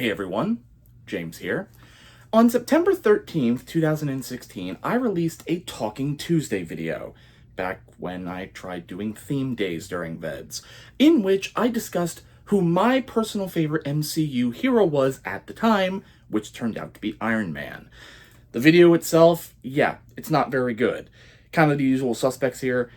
Hey everyone, James here. On September 13th, 2016, I released a Talking Tuesday video, back when I tried doing theme days during VEDS, in which I discussed who my personal favorite MCU hero was at the time, which turned out to be Iron Man. The video itself, yeah, it's not very good. Kind of the usual suspects here.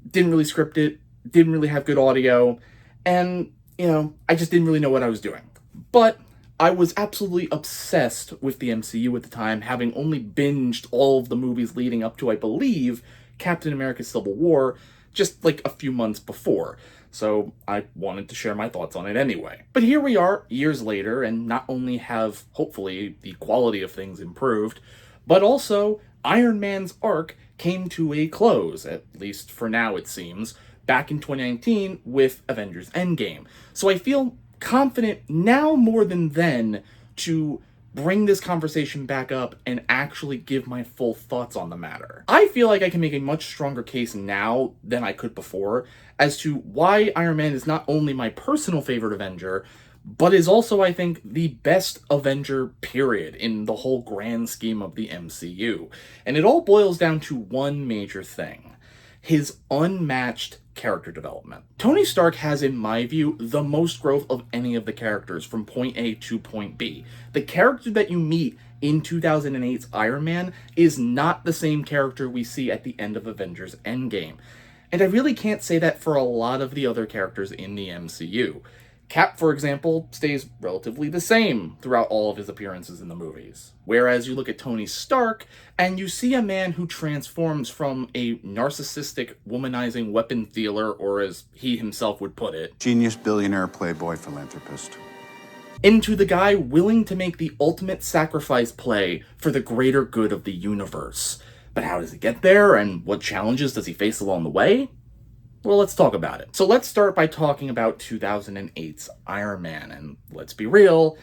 Didn't really script it, didn't really have good audio, and, I just didn't really know what I was doing. But I was absolutely obsessed with the MCU at the time, having only binged all of the movies leading up to, I believe, Captain America Civil War, just like a few months before. So I wanted to share my thoughts on it anyway. But here we are, years later, and not only have, hopefully, the quality of things improved, but also Iron Man's arc came to a close, at least for now it seems, back in 2019 with Avengers Endgame. So I feel confident now more than then to bring this conversation back up and actually give my full thoughts on the matter. I feel like I can make a much stronger case now than I could before as to why Iron Man is not only my personal favorite Avenger, but is also, I think, the best Avenger, period, in the whole grand scheme of the MCU. And it all boils down to one major thing: his unmatched character development. Tony Stark has, in my view, the most growth of any of the characters from point A to point B. The character that you meet in 2008's Iron Man is not the same character we see at the end of Avengers Endgame. And I really can't say that for a lot of the other characters in the MCU. Cap, for example, stays relatively the same throughout all of his appearances in the movies. Whereas you look at Tony Stark, and you see a man who transforms from a narcissistic, womanizing weapons dealer, or as he himself would put it, genius, billionaire, playboy, philanthropist, into the guy willing to make the ultimate sacrifice play for the greater good of the universe. But how does he get there, and what challenges does he face along the way? Well, let's talk about it. So let's start by talking about 2008's Iron Man, and let's be real,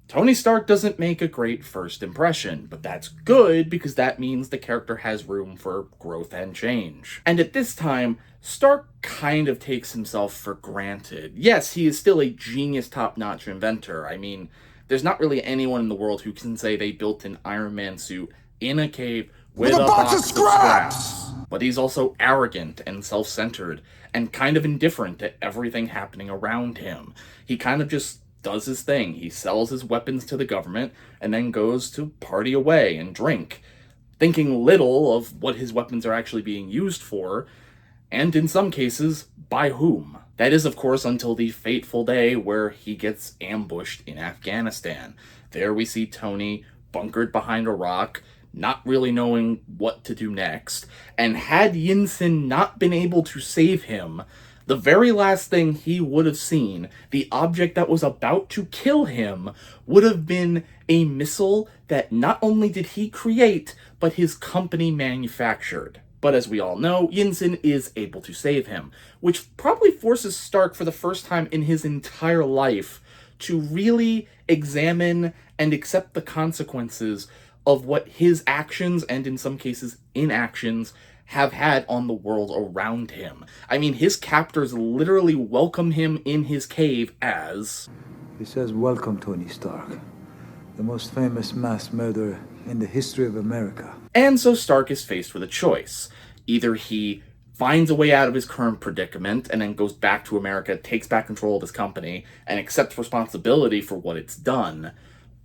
Tony Stark doesn't make a great first impression, but that's good because that means the character has room for growth and change. And at this time, Stark kind of takes himself for granted. Yes, he is still a genius top-notch inventor. I mean, there's not really anyone in the world who can say they built an Iron Man suit in a cave with a box of scraps. But he's also arrogant and self-centered and kind of indifferent to everything happening around him. He kind of just does his thing. He sells his weapons to the government and then goes to party away and drink, thinking little of what his weapons are actually being used for, and in some cases, by whom. That is, of course, until the fateful day where he gets ambushed in Afghanistan. There we see Tony bunkered behind a rock, not really knowing what to do next, and had Yinsen not been able to save him, the very last thing he would have seen, the object that was about to kill him, would have been a missile that not only did he create, but his company manufactured. But as we all know, Yinsen is able to save him, which probably forces Stark for the first time in his entire life to really examine and accept the consequences of what his actions, and in some cases inactions, have had on the world around him. I mean, his captors literally welcome him in his cave as... He says, "Welcome, Tony Stark, the most famous mass murderer in the history of America." And so Stark is faced with a choice. Either he finds a way out of his current predicament and then goes back to America, takes back control of his company, and accepts responsibility for what it's done,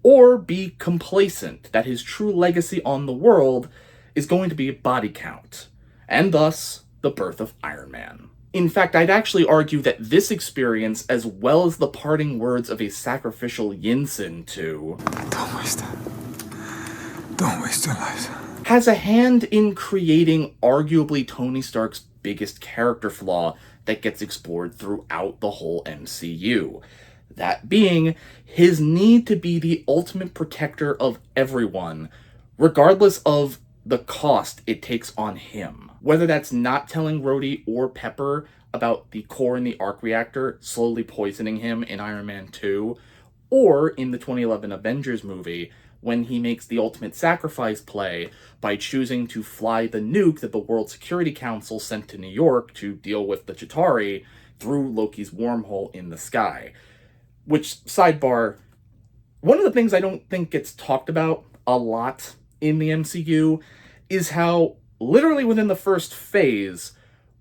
or be complacent that his true legacy on the world is going to be a body count, and thus the birth of Iron Man. In fact, I'd actually argue that this experience, as well as the parting words of a sacrificial Yinsen to Don't waste your life. has a hand in creating arguably Tony Stark's biggest character flaw that gets explored throughout the whole MCU. That being his need to be the ultimate protector of everyone, regardless of the cost it takes on him. Whether that's not telling Rhodey or Pepper about the core in the arc reactor slowly poisoning him in Iron Man 2, or in the 2011 Avengers movie, when he makes the ultimate sacrifice play by choosing to fly the nuke that the World Security Council sent to New York to deal with the Chitauri through Loki's wormhole in the sky. Which, sidebar, One of the things I don't think gets talked about a lot in the MCU is how literally within the first phase,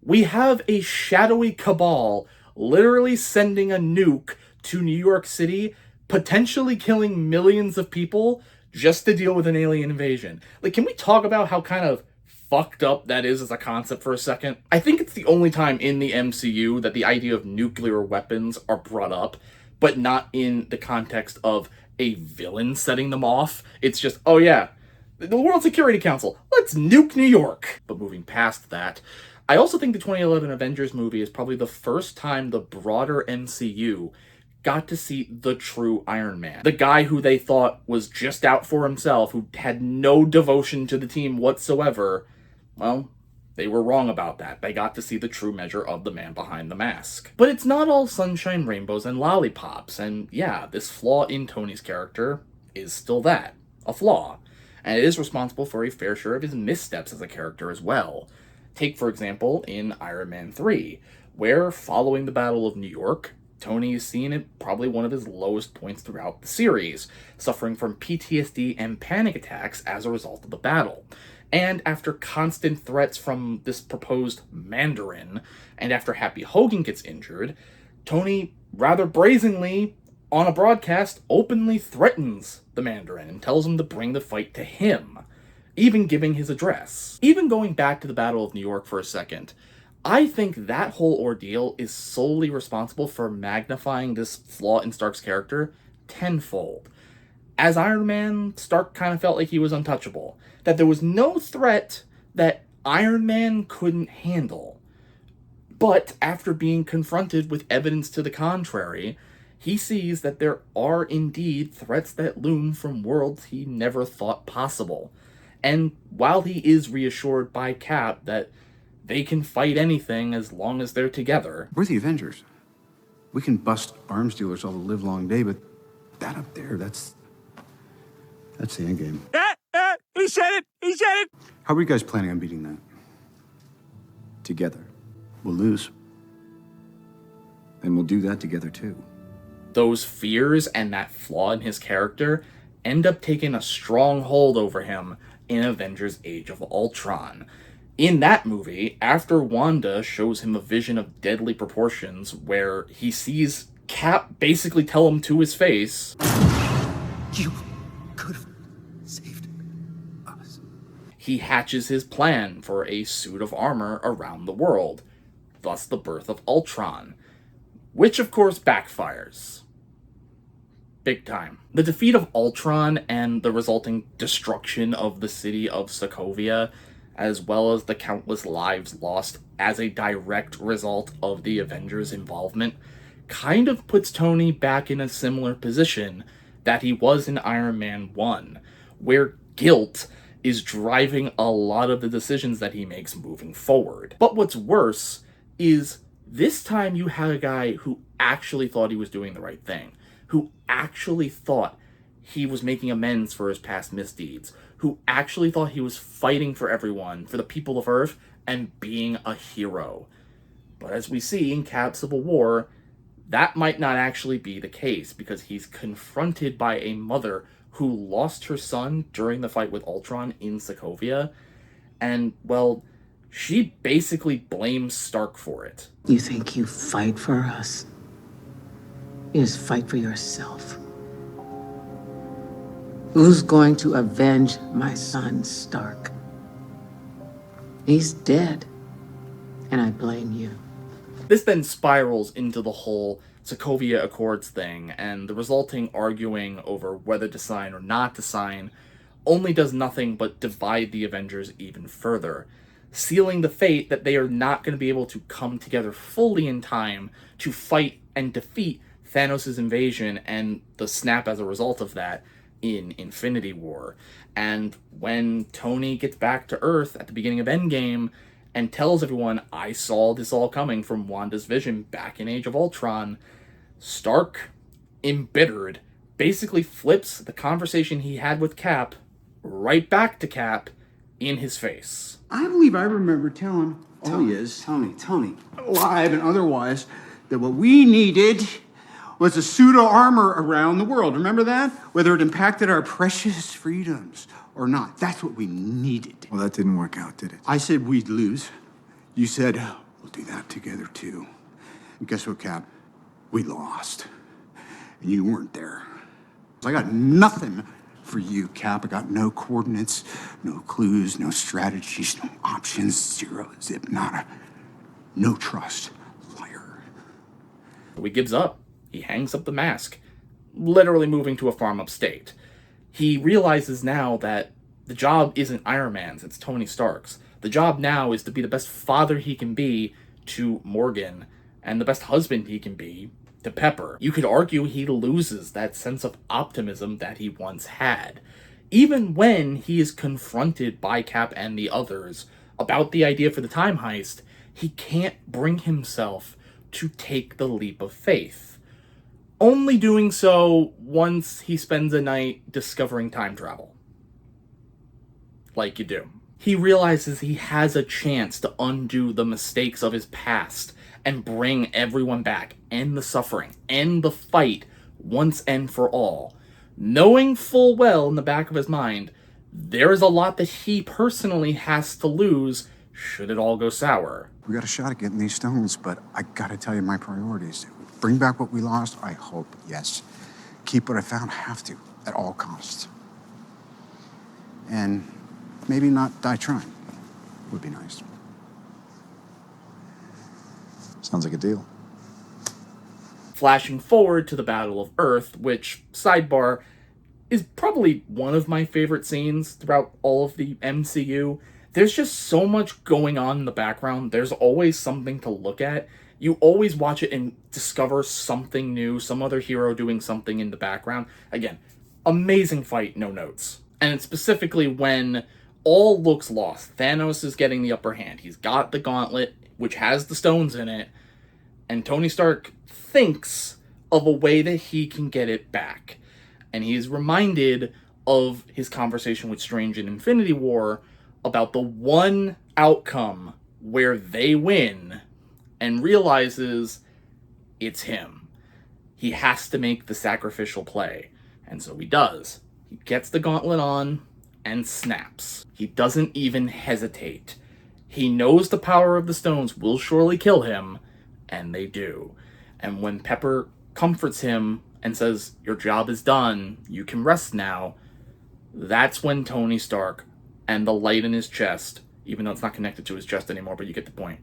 we have a shadowy cabal literally sending a nuke to New York City, potentially killing millions of people just to deal with an alien invasion. Like, can we talk about how kind of fucked up that is as a concept for a second? I think it's the only time in the MCU that the idea of nuclear weapons are brought up, but not in the context of a villain setting them off. It's just, oh yeah, the World Security Council, let's nuke New York. But moving past that, I also think the 2011 Avengers movie is probably the first time the broader MCU got to see the true Iron Man. The guy who they thought was just out for himself, who had no devotion to the team whatsoever. Well, they were wrong about that. They got to see the true measure of the man behind the mask. But it's not all sunshine, rainbows, and lollipops, and yeah, this flaw in Tony's character is still that, a flaw. And it is responsible for a fair share of his missteps as a character as well. Take, for example, in Iron Man 3, where, following the Battle of New York, Tony is seen at probably one of his lowest points throughout the series, suffering from PTSD and panic attacks as a result of the battle. And after constant threats from this proposed Mandarin, and after Happy Hogan gets injured, Tony rather brazenly, on a broadcast, openly threatens the Mandarin and tells him to bring the fight to him, even giving his address. Even going back to the Battle of New York for a second, I think that whole ordeal is solely responsible for magnifying this flaw in Stark's character tenfold. As Iron Man, Stark kind of felt like he was untouchable, that there was no threat that Iron Man couldn't handle. But after being confronted with evidence to the contrary, he sees that there are indeed threats that loom from worlds he never thought possible. And while he is reassured by Cap that they can fight anything as long as they're together. We're the Avengers. We can bust arms dealers all the live long day, but that up there, that's the end game. He said it! He said it! How are you guys planning on beating that? Together. We'll lose. And we'll do that together too. Those fears and that flaw in his character end up taking a strong hold over him in Avengers Age of Ultron. In that movie, after Wanda shows him a vision of deadly proportions where he sees Cap basically tell him to his face, You could have saved us. he hatches his plan for a suit of armor around the world, thus the birth of Ultron, which of course backfires. Big time. The defeat of Ultron and the resulting destruction of the city of Sokovia, as well as the countless lives lost as a direct result of the Avengers' involvement, kind of puts Tony back in a similar position that he was in Iron Man 1, where guilt is driving a lot of the decisions that he makes moving forward. But what's worse is this time you had a guy who actually thought he was doing the right thing, who actually thought he was making amends for his past misdeeds, who actually thought he was fighting for everyone, for the people of Earth, and being a hero. But as we see in Cap Civil War, that might not actually be the case, because he's confronted by a mother who lost her son during the fight with Ultron in Sokovia, and, well, she basically blames Stark for it. You think you fight for us? You just fight for yourself. Who's going to avenge my son, Stark? He's dead, and I blame you. This then spirals into the whole Sokovia Accords thing, and the resulting arguing over whether to sign or not to sign only does nothing but divide the Avengers even further, sealing the fate that they are not going to be able to come together fully in time to fight and defeat Thanos' invasion and the snap as a result of that in Infinity War. And when Tony gets back to Earth at the beginning of Endgame and tells everyone, I saw this all coming from Wanda's vision back in Age of Ultron, Stark, embittered, basically flips the conversation he had with Cap right back to Cap in his face. I believe I remember telling all yous, Tony, live and otherwise, that what we needed was a pseudo armor around the world. Remember that? Whether it impacted our precious freedoms or not. That's what we needed. Well, that didn't work out, did it? I said we'd lose. You said, we'll do that together too. And guess what, Cap? We lost. And you weren't there. I got nothing for you, Cap. I got no coordinates, no clues, no strategies, no options, zero, zip, nada. No trust. Liar. So he gives up. He hangs up the mask, literally moving to a farm upstate. He realizes now that the job isn't Iron Man's, it's Tony Stark's. The job now is to be the best father he can be to Morgan, and the best husband he can be to Pepper. You could argue he loses that sense of optimism that he once had. Even when he is confronted by Cap and the others about the idea for the time heist, he can't bring himself to take the leap of faith. Only doing so once he spends a night discovering time travel. Like you do. He realizes he has a chance to undo the mistakes of his past and bring everyone back, end the suffering, end the fight once and for all. Knowing full well in the back of his mind, there is a lot that he personally has to lose should it all go sour. We got a shot at getting these stones, but I gotta tell you my priorities. Bring back what we lost? I hope, yes. Keep what I found? Have to, at all costs. And maybe not die trying. Would be nice. Sounds like a deal. Flashing forward to the Battle of Earth, which, sidebar, is probably one of my favorite scenes throughout all of the MCU. There's just so much going on in the background. There's always something to look at. You always watch it and discover something new, some other hero doing something in the background. Again, amazing fight, no notes. And it's specifically when all looks lost. Thanos is getting the upper hand. He's got the gauntlet, which has the stones in it, and Tony Stark thinks of a way that he can get it back. And he is reminded of his conversation with Strange in Infinity War about the one outcome where they win, and realizes it's him. He has to make the sacrificial play. And so he does. He gets the gauntlet on and snaps. He doesn't even hesitate. He knows the power of the stones will surely kill him, and they do. And when Pepper comforts him and says, "Your job is done, you can rest now," that's when Tony Stark, and the light in his chest, even though it's not connected to his chest anymore, but you get the point,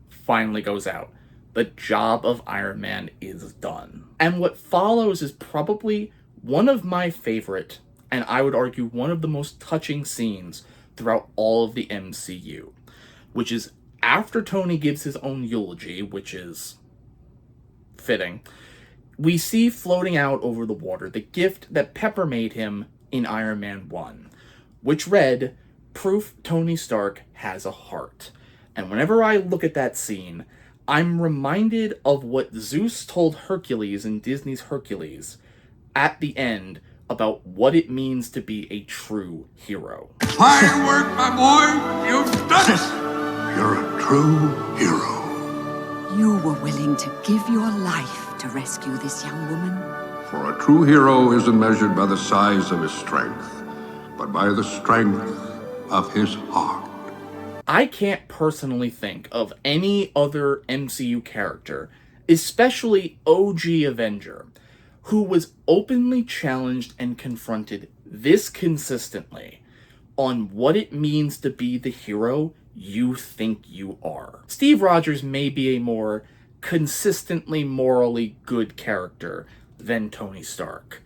finally goes out. The job of Iron Man is done. And what follows is probably one of my favorite, and I would argue one of the most touching scenes throughout all of the MCU, which is after Tony gives his own eulogy, which is fitting, we see floating out over the water the gift that Pepper made him in Iron Man 1, which read, "Proof Tony Stark has a heart." And whenever I look at that scene, I'm reminded of what Zeus told Hercules in Disney's Hercules at the end about what it means to be a true hero. Fine work, my boy. You've done it. You're a true hero. You were willing to give your life to rescue this young woman. For a true hero isn't measured by the size of his strength, but by the strength of his heart. I can't personally think of any other MCU character, especially OG Avenger, who was openly challenged and confronted this consistently on what it means to be the hero you think you are. Steve Rogers may be a more consistently morally good character than Tony Stark,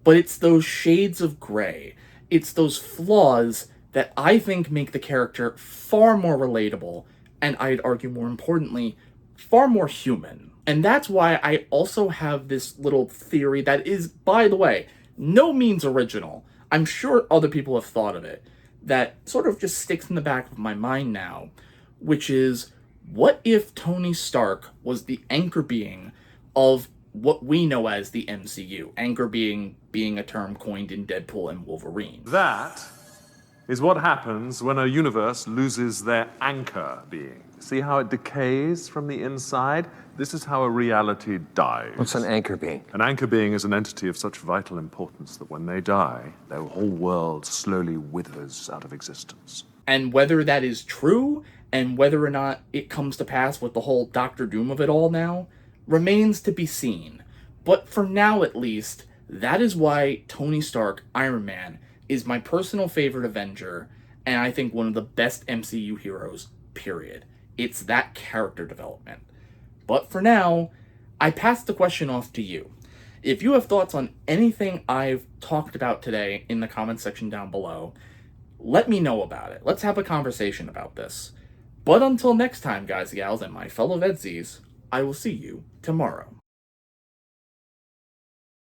but it's those shades of gray, it's those flaws that I think make the character far more relatable, and I'd argue more importantly, far more human. And that's why I also have this little theory that is, by the way, no means original. I'm sure other people have thought of it, that sort of just sticks in the back of my mind now, which is, what if Tony Stark was the anchor being of what we know as the MCU? Anchor being a term coined in Deadpool and Wolverine. That is what happens when a universe loses their anchor being. See how it decays from the inside? This is how a reality dies. What's an anchor being? An anchor being is an entity of such vital importance that when they die, their whole world slowly withers out of existence. And whether that is true, and whether or not it comes to pass with the whole Doctor Doom of it all now, remains to be seen. But for now at least, that is why Tony Stark, Iron Man, is my personal favorite Avenger, and I think one of the best MCU heroes, period. It's that character development. But for now, I pass the question off to you. If you have thoughts on anything I've talked about today in the comments section down below, let me know about it. Let's have a conversation about this. But until next time, guys, gals, and my fellow VEDS-ies, I will see you tomorrow.